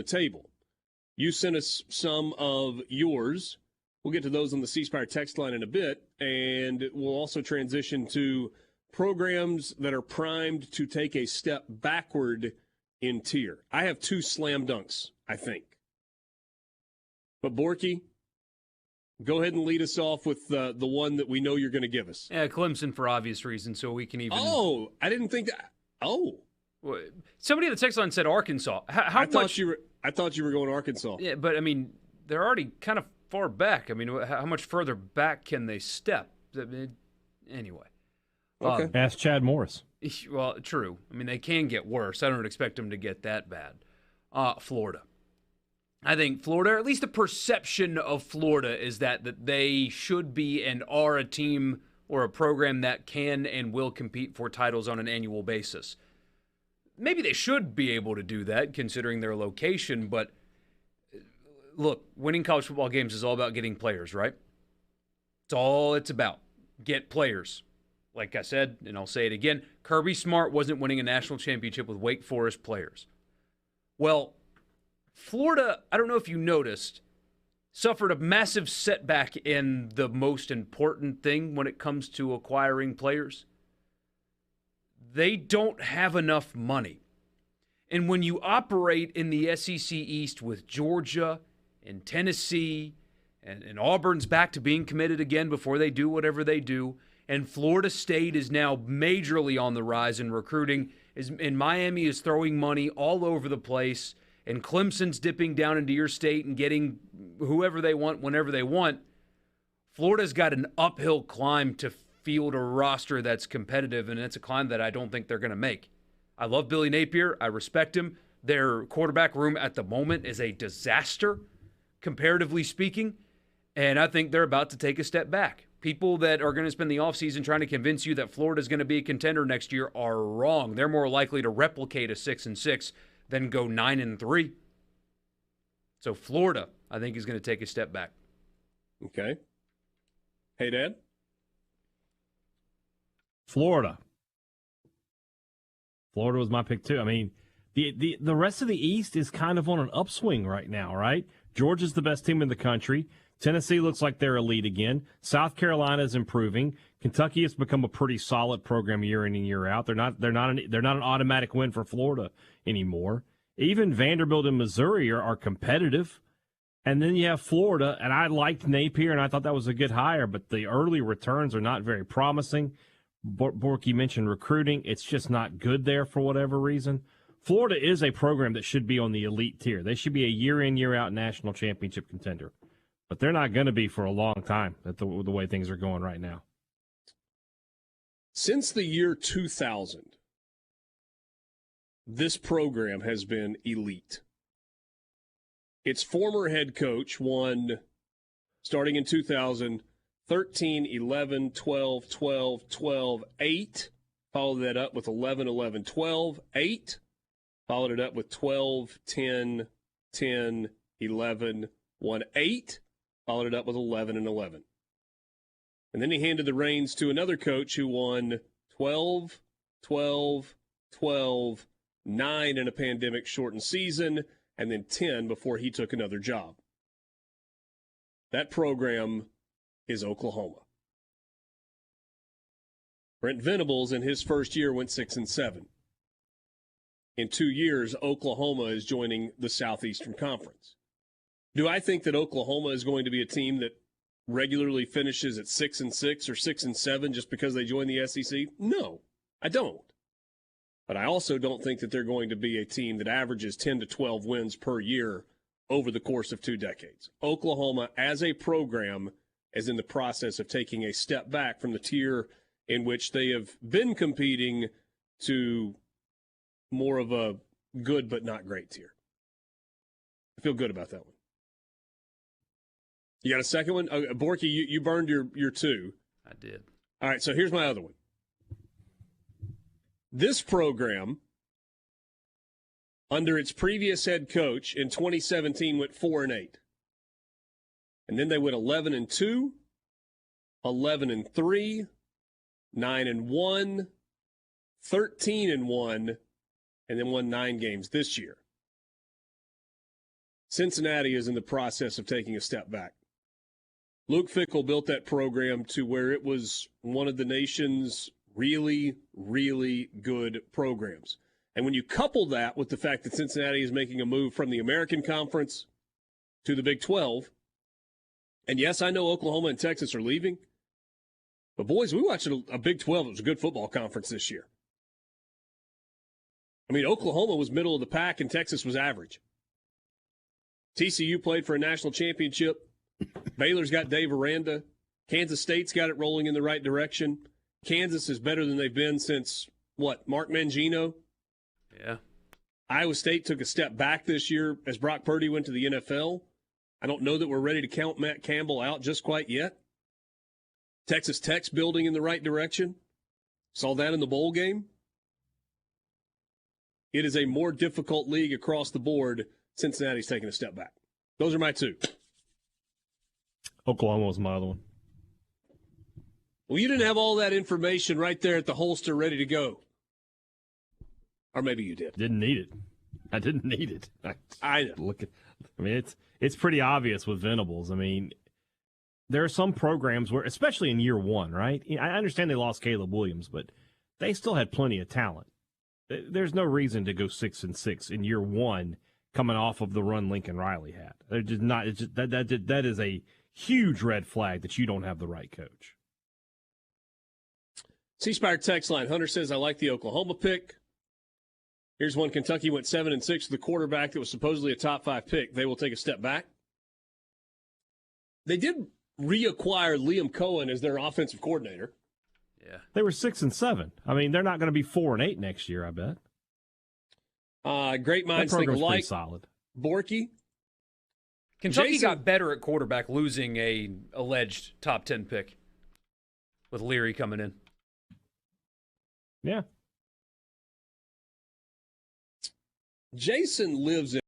the table. You sent us some of yours. We'll get to those on the C Spire text line in a bit, and we'll also transition to programs that are primed to take a step backward in tier. I have two slam dunks, I think. But Borky, go ahead and lead us off with the one that we know you're going to give us. Yeah, Clemson for obvious reasons, so we can even... Oh, I didn't think that... Oh. Somebody at the text line said Arkansas. I thought you were going Arkansas. Yeah, but, I mean, they're already kind of far back. I mean, how much further back can they step? Anyway. Okay. Ask Chad Morris. Well, true. I mean, they can get worse. I don't expect them to get that bad. Florida. I think Florida, or at least the perception of Florida, is that they should be and are a team or a program that can and will compete for titles on an annual basis. Maybe they should be able to do that, considering their location, but look, winning college football games is all about getting players, right? It's all it's about. Get players. Like I said, and I'll say it again, Kirby Smart wasn't winning a national championship with Wake Forest players. Well, Florida, I don't know if you noticed, suffered a massive setback in the most important thing when it comes to acquiring players. They don't have enough money. And when you operate in the SEC East with Georgia and Tennessee, and Auburn's back to being committed again before they do whatever they do, and Florida State is now majorly on the rise in recruiting, and Miami is throwing money all over the place, and Clemson's dipping down into your state and getting whoever they want whenever they want, Florida's got an uphill climb to field a roster that's competitive, and it's a climb that I don't think they're going to make. I love Billy Napier. I respect him. Their quarterback room at the moment is a disaster, comparatively speaking, and I think they're about to take a step back. People that are going to spend the offseason trying to convince you that Florida's going to be a contender next year are wrong. They're more likely to replicate a 6-6 than go 9-3. So Florida, I think, is going to take a step back. Okay. Hey, Dad? Florida was my pick, too. I mean, the rest of the East is kind of on an upswing right now, right? Georgia's the best team in the country. Tennessee looks like they're elite again. South Carolina is improving. Kentucky has become a pretty solid program year in and year out. They're not an automatic win for Florida anymore. Even Vanderbilt and Missouri are competitive. And then you have Florida, and I liked Napier, and I thought that was a good hire, but the early returns are not very promising. Borky mentioned recruiting. It's just not good there for whatever reason. Florida is a program that should be on the elite tier. They should be a year-in, year-out national championship contender. But they're not going to be for a long time at the way things are going right now. Since the year 2000, this program has been elite. Its former head coach won, starting in 2000, 13, 11, 12, 12, 12, 8. Followed that up with 11, 11, 12, 8. Followed it up with 12, 10, 10, 11, 1, 8. Followed it up with 11 and 11. And then he handed the reins to another coach who won 12, 12, 12, 9 in a pandemic-shortened season, and then 10 before he took another job. That program is Oklahoma. Brent Venables in his first year went 6-7. In 2 years, Oklahoma is joining the Southeastern Conference. Do I think that Oklahoma is going to be a team that regularly finishes at 6-6 or 6-7 just because they join the SEC? No, I don't. But I also don't think that they're going to be a team that averages 10 to 12 wins per year over the course of 2 decades. Oklahoma, as a program, is in the process of taking a step back from the tier in which they have been competing to more of a good but not great tier. I feel good about that one. You got a second one? Borky, you burned your 2. I did. All right, so here's my other one. This program, under its previous head coach in 2017, went 4-8. And then they went 11-2, 11-3, 9-1, 13-1, and then won 9 games this year. Cincinnati is in the process of taking a step back. Luke Fickell built that program to where it was one of the nation's really, really good programs. And when you couple that with the fact that Cincinnati is making a move from the American Conference to the Big 12, and yes, I know Oklahoma and Texas are leaving, but boys, we watched a Big 12. It was a good football conference this year. I mean, Oklahoma was middle of the pack and Texas was average. TCU played for a national championship. Baylor's got Dave Aranda. Kansas State's got it rolling in the right direction. Kansas is better than they've been since, Mark Mangino? Yeah. Iowa State took a step back this year as Brock Purdy went to the NFL. I don't know that we're ready to count Matt Campbell out just quite yet. Texas Tech's building in the right direction. Saw that in the bowl game. It is a more difficult league across the board. Cincinnati's taking a step back. Those are my two. Oklahoma was my other one. Well, you didn't have all that information right there at the holster ready to go. Or maybe you did. Didn't need it. I didn't need it. I know. It's pretty obvious with Venables. I mean, there are some programs where, especially in year one, right? I understand they lost Caleb Williams, but they still had plenty of talent. There's no reason to go 6-6 in year one coming off of the run Lincoln Riley had. They're just not. It's just, that is a huge red flag that you don't have the right coach. C-Spire text line. Hunter says, I like the Oklahoma pick. Here's one. Kentucky went 7-6 with the quarterback that was supposedly a top 5 pick. They will take a step back. They did reacquire Liam Cohen as their offensive coordinator. Yeah. They were 6-7. I mean, they're not going to be 4-8 next year, I bet. Great minds think alike. Solid. Borky. Kentucky got better at quarterback, losing a alleged top 10 pick with Leary coming in. Yeah. Jason lives in